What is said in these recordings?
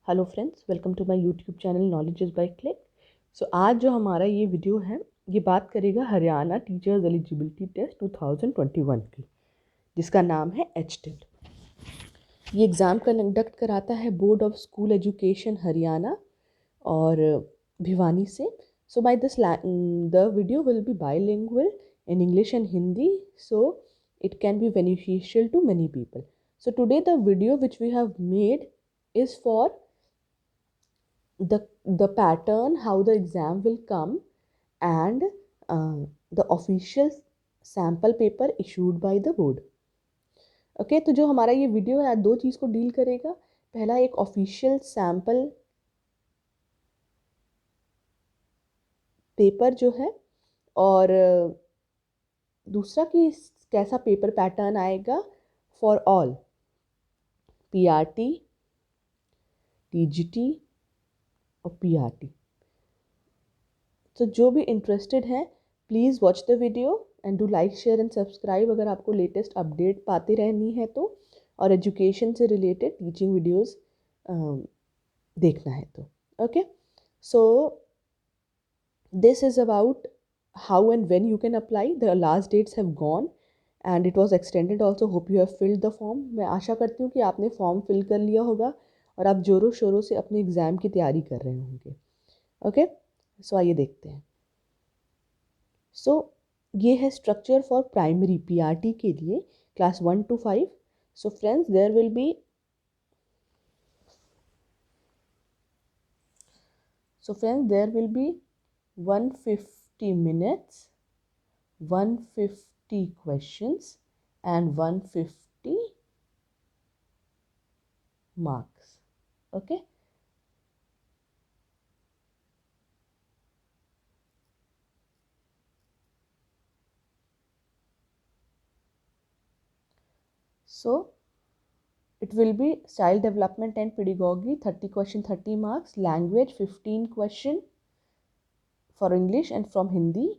Hello friends, welcome to my YouTube channel knowledge is by click. So आज जो हमारा ये वीडियो है ये बात करेगा हरियाणा टीचर्स एलिजिबिलिटी टेस्ट 2021 की, जिसका नाम है एचटेट। ये एग्ज़ाम कंडक्ट कराता है board of school education Haryana और भिवानी से। So by this the video will be bilingual in English and Hindi, so it can be beneficial to many people. So today the video which we have made is for the pattern how the exam will come and the official sample paper issued by the board. Okay तो जो हमारा ये video है दो चीज़ को deal करेगा। पहला एक ऑफिशियल सैम्पल पेपर जो है, और दूसरा कि कैसा पेपर पैटर्न आएगा फॉर ऑल पीआरटी, टीजीटी और पीआरटी। तो जो भी इंटरेस्टेड हैं please watch the video and do like share and subscribe अगर आपको लेटेस्ट अपडेट पाते रहनी है तो, और एजुकेशन से रिलेटेड टीचिंग वीडियोस देखना है तो। Okay, so this is about how and when you can apply. The last dates have gone and it was extended also. Hope you have filled the form. मैं आशा करती हूँ कि आपने फॉर्म फिल कर लिया होगा और आप ज़ोरों शोरों से अपने एग्ज़ाम की तैयारी कर रहे होंगे। ओके, सो आइए देखते हैं। सो ये है स्ट्रक्चर फॉर प्राइमरी पीआरटी के लिए class 1 to 5। So friends there will be so friends there will be 150 minutes, 150 questions and 150 marks. Okay, so it will be child development and pedagogy 30 question 30 marks, language 15 question for English and from Hindi,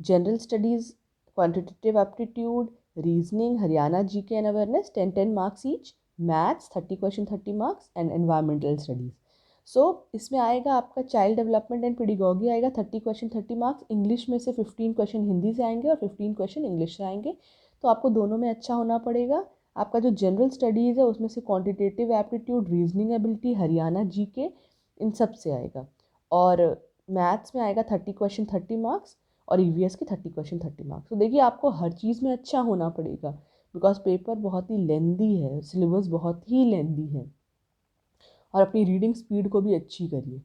general studies, quantitative aptitude, reasoning, Haryana GK and awareness 10 marks each, maths 30 question 30 marks and environmental studies. सो इसमें आएगा आपका child development and पेडिगॉगी आएगा 30 question 30 marks, English में से 15 question Hindi से आएंगे और 15 question English से आएंगे। तो आपको दोनों में अच्छा होना पड़ेगा। आपका जो जनरल स्टडीज़ है उसमें से quantitative aptitude, reasoning ability, Haryana GK इन सब से आएगा, और मैथ्स में आएगा 30 क्वेश्चन 30 मार्क्स और ईवीएस के 30 क्वेश्चन 30 मार्क्स। तो देखिए आपको हर चीज़ में अच्छा होना पड़ेगा बिकॉज पेपर बहुत ही लेंदी है, सिलेबस बहुत ही लेंदी है, और अपनी रीडिंग स्पीड को भी अच्छी करिए।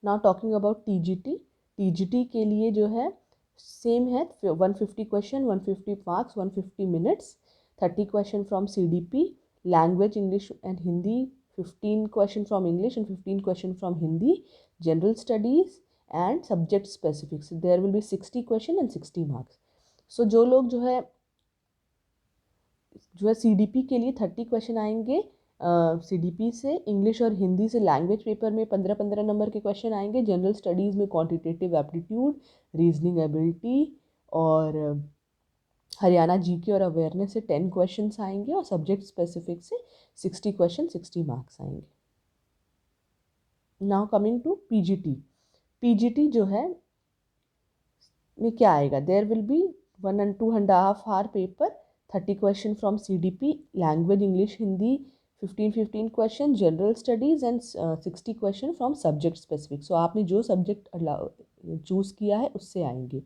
Now talking about TGT. TGT के लिए जो है सेम है 150 question 150 marks 150 minutes, 30 question from CDP, language English and Hindi 15 question from English and 15 question from Hindi, general studies and subject specifics there will be 60 question and 60 marks. So जो लोग जो है CDP के लिए 30 क्वेश्चन आएंगे सीडीपी से, English और हिंदी से लैंग्वेज पेपर में 15-15 नंबर के क्वेश्चन आएंगे, जनरल स्टडीज़ में क्वांटिटेटिव एप्टीट्यूड, रीजनिंग एबिलिटी और हरियाणा जीके और अवेयरनेस से 10 क्वेश्चंस आएंगे, और सब्जेक्ट स्पेसिफिक से 60 क्वेश्चन 60 मार्क्स आएंगे। Now coming to PGT. PGT जो है में क्या आएगा, there will be 1 and 2.5 hour paper, 30 question from CDP, language English Hindi 15 question, general studies and 60 question from subject specific. So आपने जो सब्जेक्ट चूज़ किया है उससे आएंगे।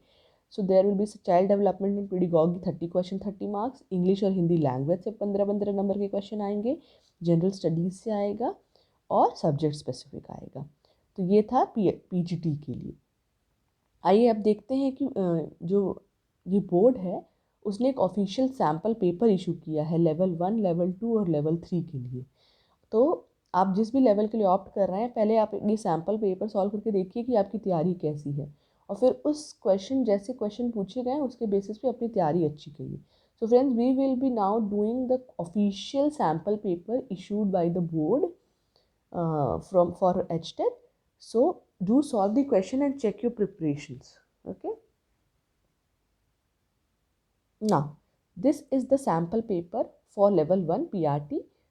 So there will be child development and pedagogy 30 question 30 marks, English और Hindi language से 15-15 number के question आएंगे, जनरल स्टडीज से आएगा और सब्जेक्ट स्पेसिफिक आएगा। तो ये था पीजीटी के लिए। आइए अब देखते हैं कि जो ये बोर्ड है उसने एक ऑफिशियल सैम्पल पेपर इशू किया है लेवल 1, लेवल 2 और लेवल 3 के लिए। तो आप जिस भी लेवल के लिए ऑप्ट कर रहे हैं पहले आप ये सैम्पल पेपर सॉल्व करके देखिए कि आपकी तैयारी कैसी है, और फिर उस क्वेश्चन जैसे क्वेश्चन पूछे गए उसके बेसिस पे अपनी तैयारी अच्छी करिए। So friends we will be now doing the official sample paper issued by the board from for HTET. So do solve the question and check your preparations. Okay. Now this is the sample paper for level 1 PRT.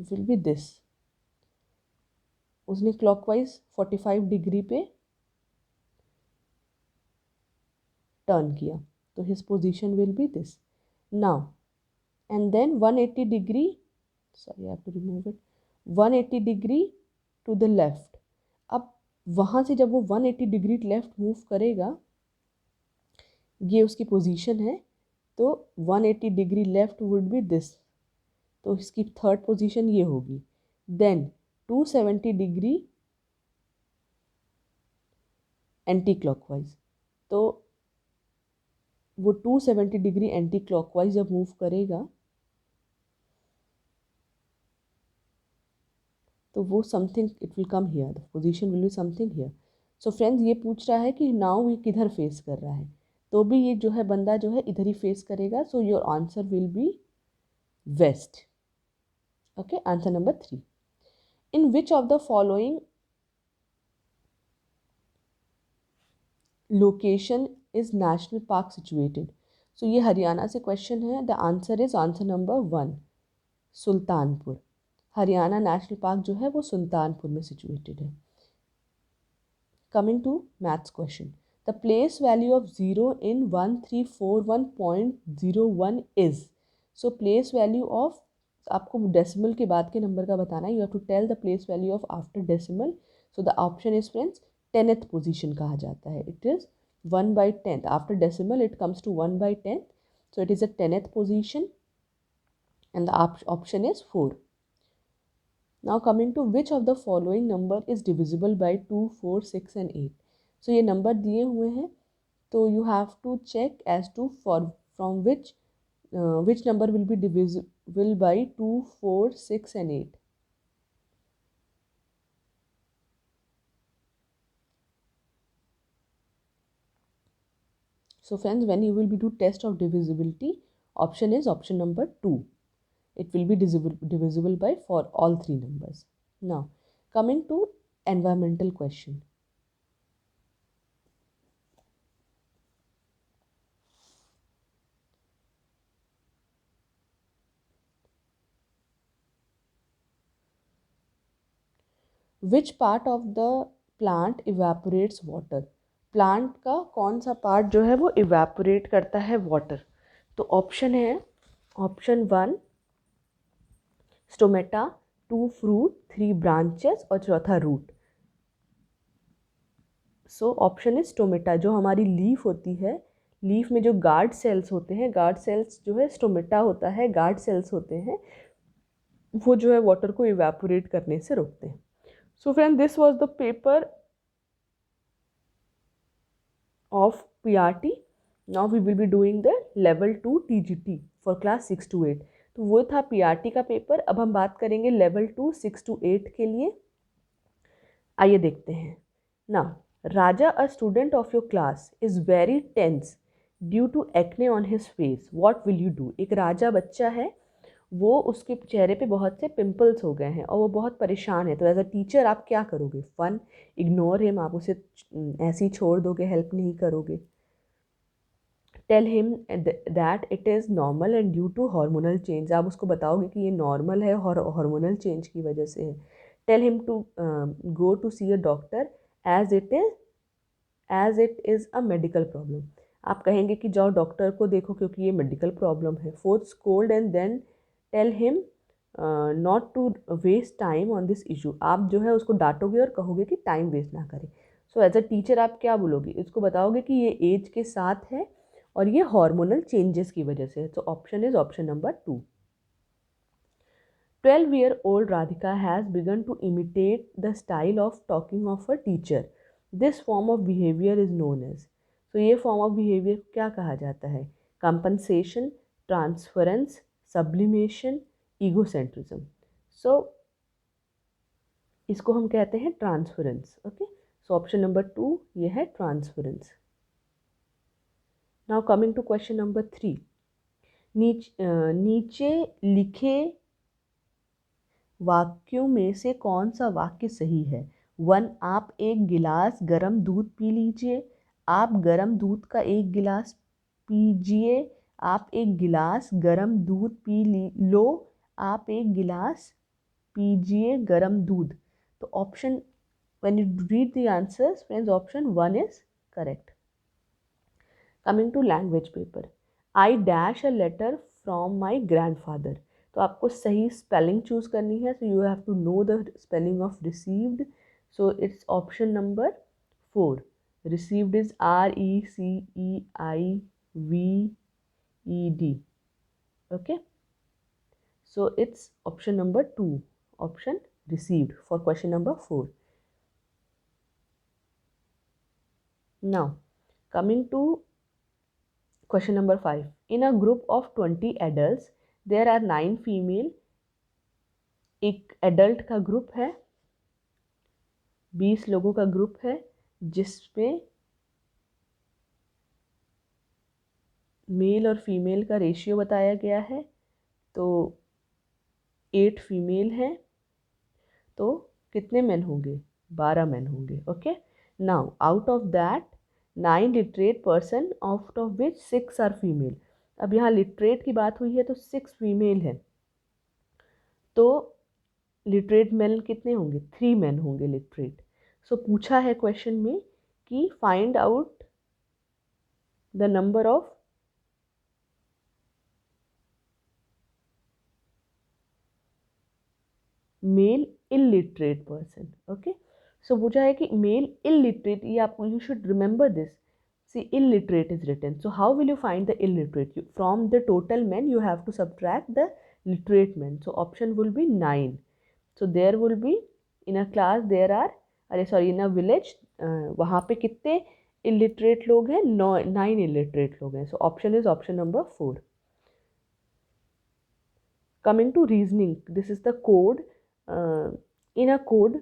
Will be this. उसने clockwise 45 degree पे turn किया, तो his position will be this now. And then 180 degree, sorry I have to remove it, 180 degree to the left. अब वहाँ से जब वो 180 degree left move करेगा, ये उसकी पोजीशन है, तो 180 degree left would be this, तो इसकी थर्ड पोजीशन ये होगी। देन 270 डिग्री एंटी क्लॉकवाइज, तो वो 270 डिग्री एंटी क्लॉकवाइज जब मूव करेगा तो वो something it will come here, the position will be something here. So friends, ये पूछ रहा है कि नाउ ये किधर फेस कर रहा है, तो भी ये जो है बंदा जो है इधर ही फेस करेगा। So your answer will be waste. Okay, answer number 3। In which of the following location is national park situated. So ये हरियाणा से क्वेश्चन है। The answer is answer number 1, Sultanpur. Haryana national park जो है वो सुल्तानपुर में सिचुएटेड है। Coming to maths question, the place value of 0 in 1341.01 इज। So place value of, आपको डेसिमल के बाद के नंबर का बताना है। You have to tell the place value of after decimal. So the option is friends 10th position कहा जाता है। It is 1/10 after decimal, it comes to 1/10, so it is a 10th position and the option is 4. Now coming to which of the following number is divisible by 2, 4, 6 and 8. So ये number दिए हुए हैं, तो you have to check as to from which number will be divisible by 2, 4, 6 and 8. So friends, when you will be do test of divisibility, option is option number 2. It will be divisible by for all 3 numbers. Now coming to environmental question. Which part of the plant evaporates water? Plant का कौन सा part जो है वो evaporate करता है water? तो option है, ऑप्शन 1 स्टोमेटा, 2 फ्रूट, 3 ब्रांचेस और चौथा root. So option is stomata. जो हमारी लीफ होती है, लीफ में जो गार्ड सेल्स होते हैं, गार्ड सेल्स जो है स्टोमेटा होता है, गार्ड सेल्स होते हैं, वो जो है वाटर को इवेपोरेट करने से रोकते हैं। So friend, this was the paper of PRT. Now we will be doing the level 2 TGT for class 6 to 8. तो वो था PRT का पेपर। अब हम बात करेंगे लेवल 2 6 to 8 के लिए। आइए देखते हैं ना। Raja, a student of your class, is very tense due to acne on his face, what will you do. एक राजा बच्चा है, वो उसके चेहरे पे बहुत से पिंपल्स हो गए हैं और वो बहुत परेशान है, तो एज अ टीचर आप क्या करोगे? फन, इग्नोर हिम, आप उसे ऐसे ही छोड़ दोगे, हेल्प नहीं करोगे? Tell him that it is normal and due to hormonal change, आप उसको बताओगे कि ये नॉर्मल है और हार्मोनल चेंज की वजह से है। Tell him to go to see a doctor as it is a medical problem, आप कहेंगे कि जाओ डॉक्टर को देखो क्योंकि ये मेडिकल प्रॉब्लम है। Fourth, scold and then tell him not to waste time on this issue, आप जो है उसको डांटोगे और कहोगे कि टाइम वेस्ट ना करें। सो एज अ टीचर आप क्या बोलोगे? इसको बताओगे कि ये एज के साथ है और ये हार्मोनल चेंजेस की वजह से है। तो option is option number 2। 12-year-old Radhika has begun to imitate the style of talking of her teacher. This form of behavior is known as. So ये form of behavior क्या कहा जाता है? Compensation, transference, sublimation, egocentrism. So इसको हम कहते हैं transference. Okay, so option number 2 ये है transference. Now coming to question number 3। नीचे लिखे वाक्यों में से कौन सा वाक्य सही है? 1, आप एक गिलास गर्म दूध पी लीजिए, आप गर्म दूध का एक गिलास पीजिए, आप एक गिलास गर्म दूध लो, आप एक गिलास पीजिए गरम दूध। तो option, when you read the answers, friends, option 1 is correct. Coming to language paper, I dash a letter from my grandfather. तो आपको सही स्पेलिंग चूज करनी है, so you have to know the spelling of received. So it's option number 4. Received is RECEIVED. Okay, so it's option number 2, option received for question number 4. Now coming to question number 5. In a group of 20 adults, there are 9 female. एक adult का group है, 20 लोगों का group है, जिसमें mail और female का ratio बताया गया है। तो 8 फीमेल हैं, तो कितने मेन होंगे? 12 मेन होंगे। Okay, now out of that 9 literate person, out of which 6 are female. अब यहाँ लिटरेट की बात हुई है तो 6 फीमेल है, तो लिटरेट मेन कितने होंगे? 3 मेन होंगे लिटरेट। सो पूछा है क्वेश्चन में कि find out the number of male illiterate person. Okay, so पूछा है कि मेल इलिटरेट, ये आपको, you should remember this. See illiterate is written, so how will you find the illiterate? From the total men you have to subtract the literate men, so option will be 9. So there will be, in a class there are, अरे sorry, in a village, वहाँ पे कितने illiterate लोग हैं? 9 illiterate लोग हैं। So option is option number 4. Coming to reasoning, this is the code. In a code,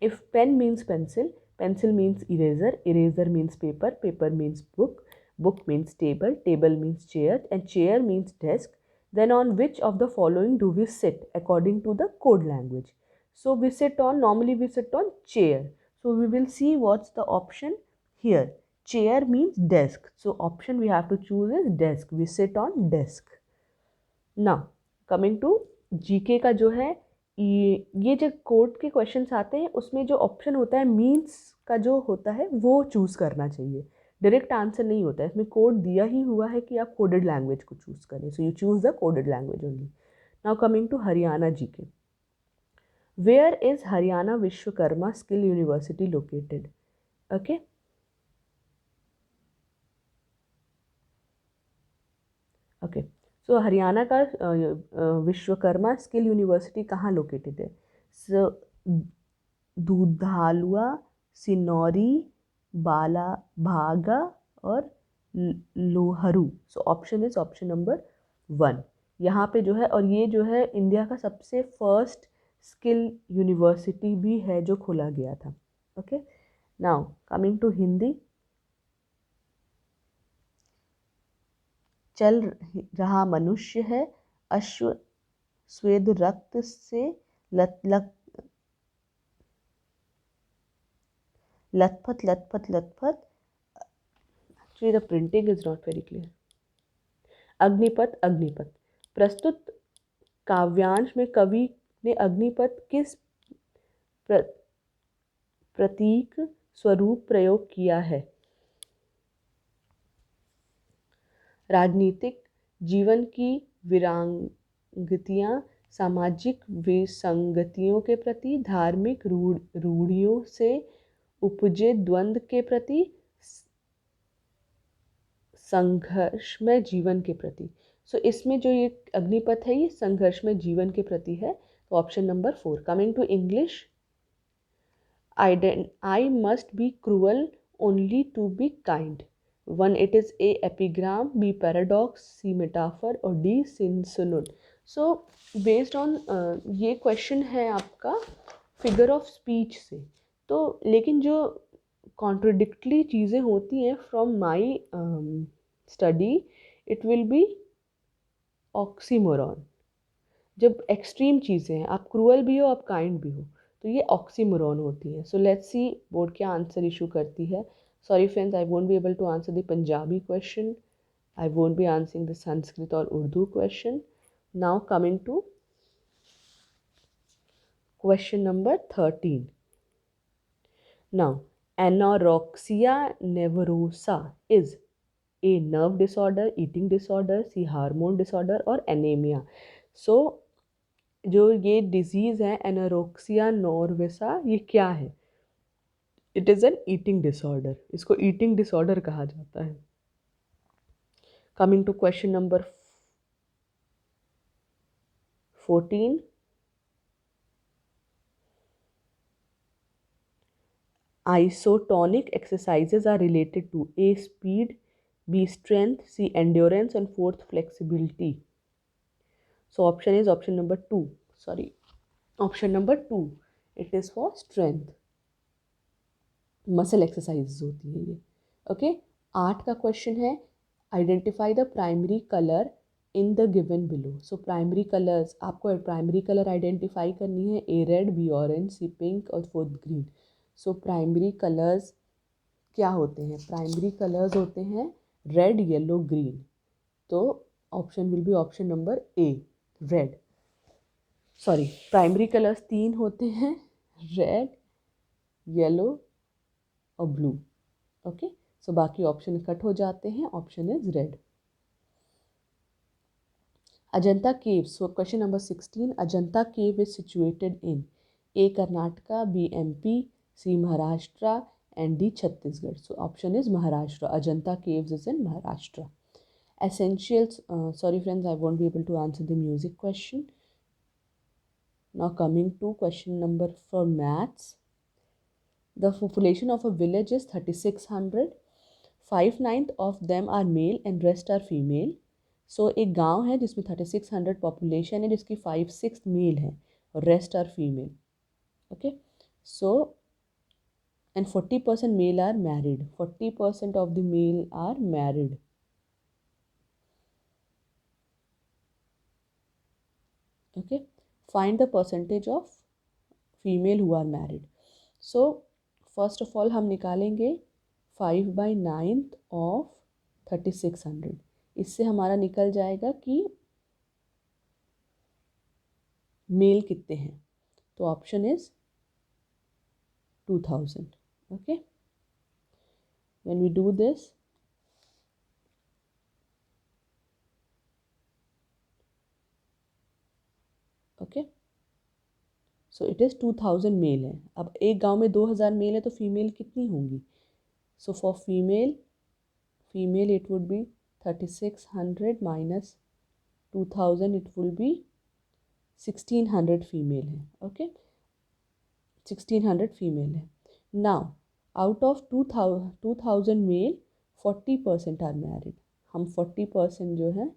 if pen means pencil, pencil means eraser, eraser means paper, paper means book, book means table, table means chair, and chair means desk, then on which of the following do we sit according to the code language? So we sit on, normally we sit on chair. So we will see what's the option here. Chair means desk. So option we have to choose is desk. We sit on desk. Now coming to GK का जो है, ये जो code के questions आते हैं उसमें जो ऑप्शन होता है मीन्स का जो होता है वो चूज़ करना चाहिए, डायरेक्ट आंसर नहीं होता है। इसमें कोड दिया ही हुआ है कि आप कोडेड लैंग्वेज को चूज़ करें, so you choose the coded language only. Now coming to Haryana GK, where is Haryana Vishwakarma skill university located? Okay, okay, so Haryana का विश्वकर्मा स्किल यूनिवर्सिटी कहाँ लोकेटेड है? सो दूधालुआ, सिनौरी, बाला भागा और Loharu. So option is option number 1 यहाँ पे जो है, और ये जो है इंडिया का सबसे फर्स्ट स्किल यूनिवर्सिटी भी है जो खोला गया था। Okay, now coming to Hindi, चल रहा मनुष्य है, अश्व स्वेद रक्त से लथपथ लथपथ लथपथ। Actually the printing is not very clear. Agnipath Agnipath. प्रस्तुत काव्यांश में कवि ने अग्निपथ किस प्रतीक स्वरूप प्रयोग किया है? राजनीतिक जीवन की विरांगतियाँ, सामाजिक विसंगतियों के प्रति, धार्मिक रूढ़ियों से उपजे द्वंद्व के प्रति, संघर्षमय जीवन के प्रति। सो इसमें जो ये अग्निपथ है ये संघर्षमय जीवन के प्रति है, तो option number 4। Coming to English, I must be cruel only to be kind. 1 it is A epigram, B paradox, C metaphor और D synonyms। So based on ये क्वेश्चन है आपका फिगर ऑफ स्पीच से, तो लेकिन जो कॉन्ट्रोडिक्टरी चीज़ें होती हैं from my study, it will be oxymoron. जब एक्सट्रीम चीज़ें हैं, आप क्रूअल भी हो आप काइंड भी हो, तो ये ऑक्सीमोरॉन होती है। सो लेट्स सी बोर्ड क्या आंसर इशू करती है। Sorry friends, I won't be able to answer the Punjabi question. I won't be answering the Sanskrit or Urdu question. Now coming to Question number 13. Now, anorexia nervosa is A. nerve disorder, eating disorder, C. hormone disorder और anemia. So, जो ये disease है anorexia नोर्वेसा, ये क्या है? It is an eating disorder, इसको eating disorder कहा जाता है. Coming to question number 14. Isotonic exercises are related to A. speed, B. strength, C. endurance and fourth flexibility. So option is option number 2. Sorry, option number 2. It is for strength. Muscle exercise होती है ये. Okay, 8 का question है identify the primary colour in the given below. So primary colours, आपको primary colour identify करनी है. ए red, be orange, C pink और fourth green. So primary colours क्या होते हैं? प्राइमरी कलर्स होते हैं रेड, येलो, ग्रीन. तो option will be option number A, red. Sorry, primary colours 3 होते हैं, रेड, येलो और ब्लू. ओके, सो बाकी ऑप्शन कट हो जाते हैं. Option is red. Ajanta caves. So question number 16. Ajanta cave is situated in A Karnataka, B MP, C Maharashtra and D Chhattisgarh. So option is Maharashtra. Ajanta caves is in Maharashtra. Essentials. Sorry friends, I won't be able to answer the music question. Now coming to question number for maths. The population of a village is 3600. 5/9 of them are male and rest are female. So एक गांव है जिसमें 3600 population है, जिसकी 5/6 male है और rest are female. Okay, so and 40% male are married. 40% of the male are married. Okay, find the percentage of female who are married. So first of all हम निकालेंगे 5/9 of 3600. इससे हमारा निकल जाएगा कि मेल कितने हैं. तो option is 2000. Okay, when we do this, okay, so it is 2000 mail है. अब एक गांव में 2000 मेल है तो फीमेल कितनी होंगी? So for female it would be 3600 minus 2000, it will be 1600 female है. Okay, 1600 female है. Now out of 2000 male 40% are married. हम 40% जो है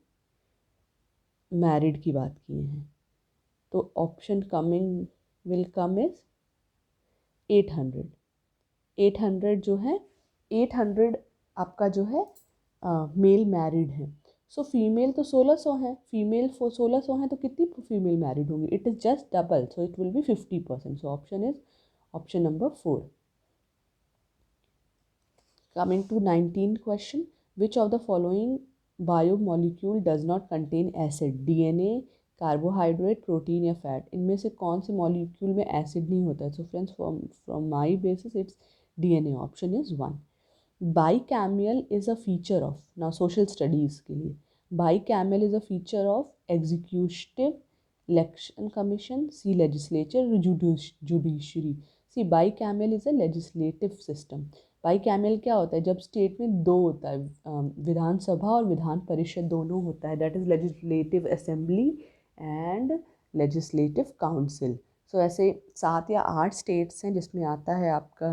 मैरिड की बात किए हैं. तो option coming will come is 800. 800 जो है 800 आपका जो है मेल मैरिड है. सो फीमेल तो 1600 है. फीमेल 1600 है तो कितनी फीमेल मैरिड होंगी? It is just double, so it will be 50%. So option is option number 4. Coming to 19 question. Which of the following biomolecule does not contain acid? DNA, carbohydrate, protein या fat. इनमें से कौन से molecule में acid नहीं होता है? So friends, from my basis it's DNA. Option is 1. Bicameral is a feature of, now social studies के लिए, bicameral is a feature of executive, election commission, see legislature, judiciary. See bicameral is a legislative system. Bicameral क्या होता है? जब state में 2 होता है, विधानसभा और विधान परिषद दोनों होता है, that is legislative assembly and legislative council. So ऐसे 7 या 8 स्टेट्स हैं जिसमें आता है आपका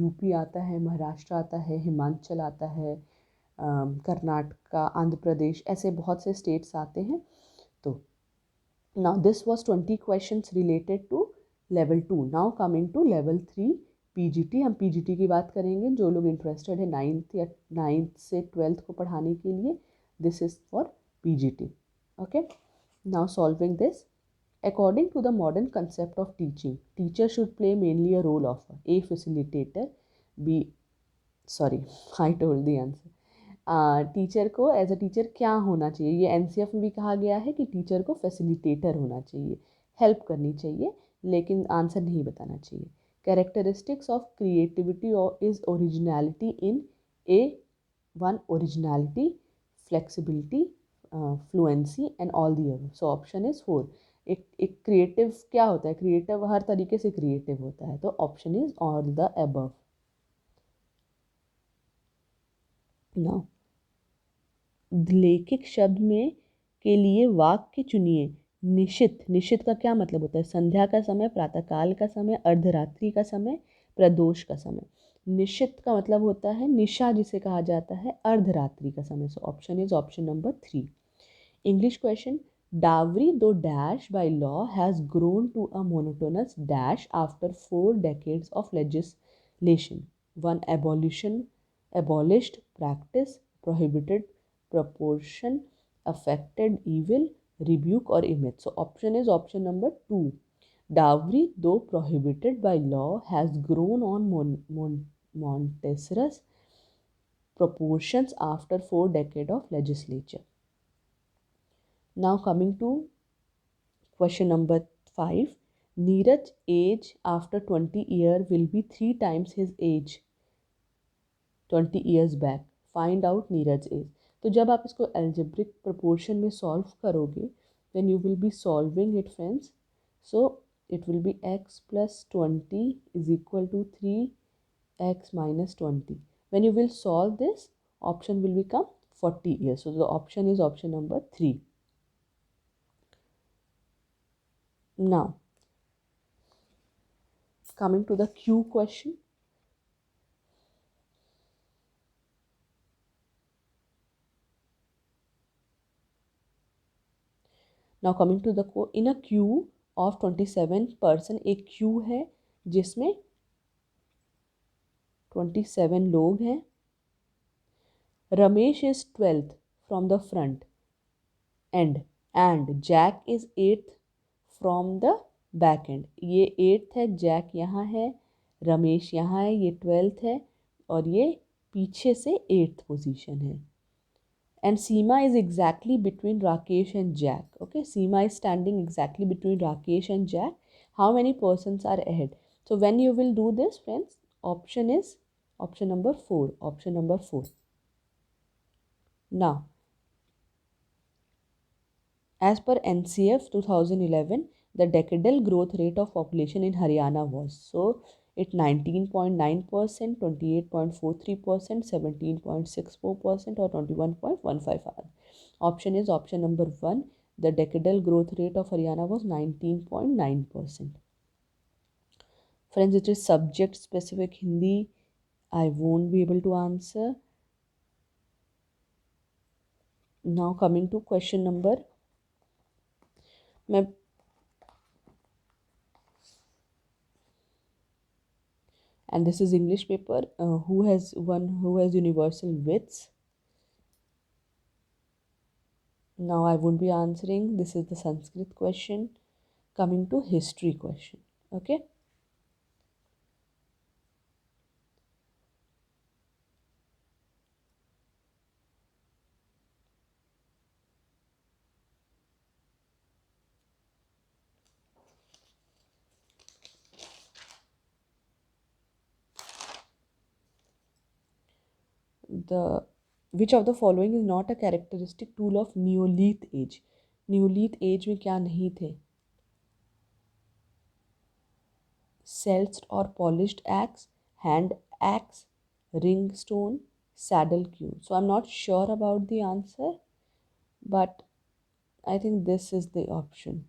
यूपी आता है, महाराष्ट्र आता है, हिमाचल आता है, कर्नाटका, आंध्र प्रदेश, ऐसे बहुत से स्टेट्स आते हैं. तो now this was 20 questions related to level 2. Now coming to level 3 PGT. हम पीजीटी की बात करेंगे. जो लोग इंटरेस्टेड है 9th से 12th को पढ़ाने के लिए, this is for PGT. Okay, now solving this. According to the modern concept of teaching, teacher should play mainly a role of A. facilitator, B. Sorry, I told the answer. Teacher को as a teacher क्या होना चाहिए? ये NCF में भी कहा गया है कि टीचर को फैसिलिटेटर होना चाहिए, हेल्प करनी चाहिए. लेकिन आंसर नहीं बताना चाहिए. Characteristics of creativity is originality in A one originality, flexibility, fluency and all the above. So option is 4. एक क्रिएटिव क्या होता है? क्रिएटिव हर तरीके से क्रिएटिव होता है, तो option is all the above. Now लेखिक शब्द में के लिए वाक्य चुनिए. निशित, निशित का क्या मतलब होता है? संध्या का समय, प्रातःकाल का समय, अर्धरात्रि का समय, प्रदोष का समय. निशित का मतलब होता है निशा, जिसे कहा जाता है अर्धरात्रि का समय. सो option is option number 3. English question. Dowry, though dash by law, has grown to a monotonous dash after 4 decades of legislation. 1. Abolition, abolished, practice, prohibited, proportion, affected, evil, rebuke or image. So option is option number 2. Dowry, though prohibited by law, has grown on monotonous proportions after 4 decades of legislature. Now coming to question number 5. Neeraj's age after 20 years will be 3 times his age 20 years back. Find out Neeraj's age. तो जब आप इसको algebraic proportion में solve करोगे, then you will be solving it, friends. So it will be x plus 20 is equal to 3x minus 20. When you will solve this, option will become 40 years. So the option is option number 3. Now, coming to the Q question. Now coming to the in a queue of 27 person, एक queue है जिसमें 27 लोग हैं. Ramesh is 12th from the front and Jack is 8th from the back end. ये 8th है, Jack यहाँ है, रमेश यहाँ है, ये 12th है और ये पीछे से 8th पोजीशन है. And Seema is exactly between Rakesh and Jack. Okay, Seema is standing exactly between Rakesh and Jack. How many persons are ahead? So when you will do this, friends, option is option number 4. Option number 4. Now, as per NCF 2011, the decadal growth rate of population in Haryana was, so it 19.9%, 28.43%, 17.64% or 21.15%. Option is option number 1. The decadal growth rate of Haryana was 19.9%. Friends, it is subject specific Hindi. I won't be able to answer. Now coming to question number, and this is English paper. Who has universal widths? Now I won't be answering. This is the Sanskrit question. Coming to history question. Okay. Which of the following is not a characteristic tool of Neolith age? Neolith age में क्या नहीं थे? Seltzed or polished axe, hand axe, ring stone, saddle cue. So I'm not sure about the answer, but I think this is the option.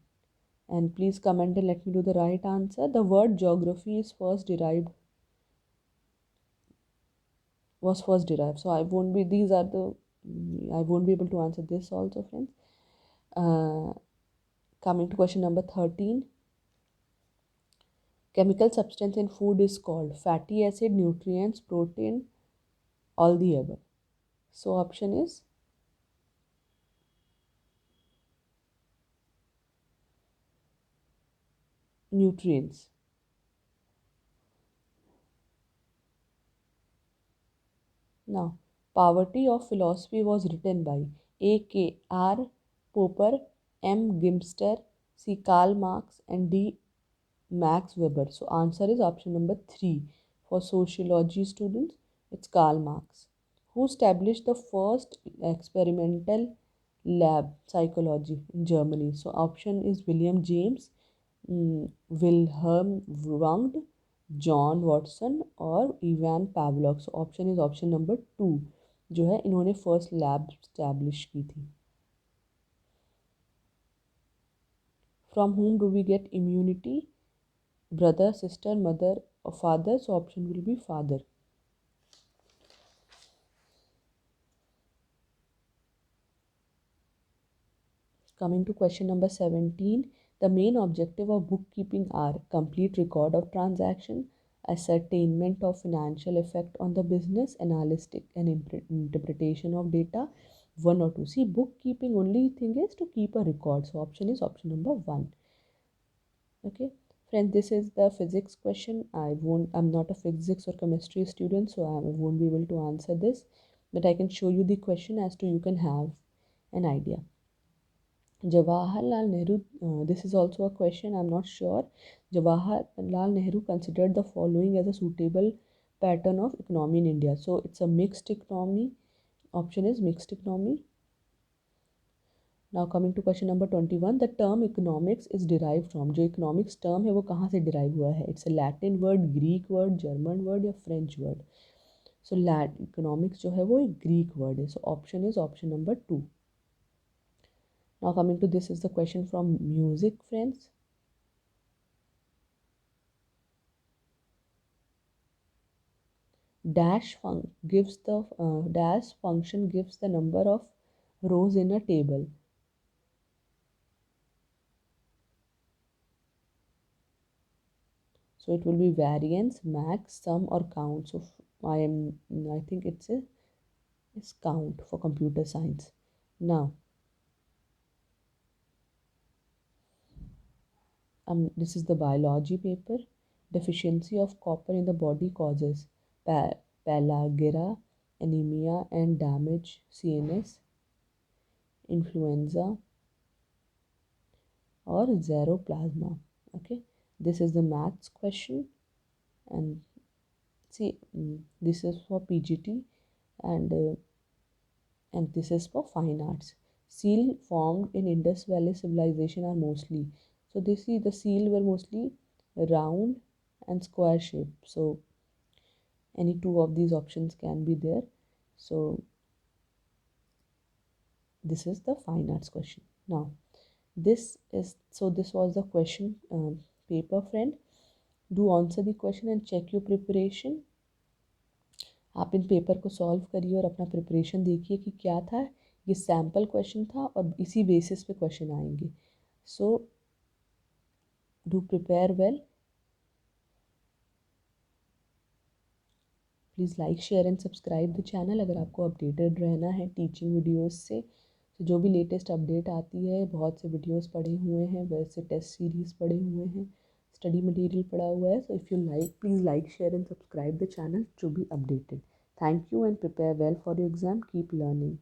And please comment and let me know the right answer. The word geography is first derived. So I won't be able to answer this also, friends. Coming to question number 13. Chemical substance in food is called fatty acid, nutrients, protein, all the above. So option is nutrients. Now, Poverty of Philosophy was written by A. K. R. Popper, M. Gimster, C. Karl Marx and D. Max Weber. So answer is option number 3. For sociology students, it's Karl Marx. Who established the first experimental lab psychology in Germany? So option is William James, Wilhelm Wundt, John Watson और Ivan Pavlov. So option is option number 2, जो है इन्होंने first lab establish की थी. From whom do we get immunity? Brother, sister, mother or father? So option will be father. Coming to question number 17, the main objective of bookkeeping are complete record of transaction, ascertainment of financial effect on the business, analytic and interpretation of data, one or two. See, bookkeeping only thing is to keep a record. So option is option number 1. Okay, friends, this is the physics question. I'm not a physics or chemistry student, so I won't be able to answer this, but I can show you the question as to you can have an idea. Jawaharlal Nehru, this is also a question, I'm not sure. Jawaharlal Nehru considered the following as a suitable pattern of economy in India. So it's a mixed economy. Option is mixed economy. Now coming to question number 21, the term economics is derived from. जो economics term है वो कहाँ से derive हुआ है? It's a Latin word, Greek word, German word या French word. So economics जो है वो एक Greek word है. So option is option number 2. Now coming to this is the question from music, friends. Dash function gives the number of rows in a table. So it will be variance, max, sum or count. So I think it's count for computer science. Now this is the biology paper. Deficiency of copper in the body causes pellagra, anemia and damage CNS, influenza or xeroplasma. Okay, this is the maths question, and see, this is for PGT, and this is for fine arts. Seal formed in Indus Valley civilization are mostly, so they see the seal were mostly round and square shape. So any two of these options can be there. So this is the fine arts question. Now this was the question paper, friend. Do answer the question and check your preparation. आप इन paper को solve करिए और अपना preparation देखिए कि क्या था. ये सैम्पल क्वेश्चन था और इसी बेसिस पे क्वेश्चन आएंगे. So do prepare well. Please like share and subscribe the channel अगर आपको अपडेटेड रहना है टीचिंग वीडियोस से. तो जो भी लेटेस्ट अपडेट आती है, बहुत से वीडियोस पड़े हुए हैं, वैसे टेस्ट सीरीज़ पड़े हुए हैं, स्टडी मटेरियल पड़ा हुआ है. So if you like, please like share and subscribe the channel to be updated. Thank you and prepare well for your exam. Keep learning.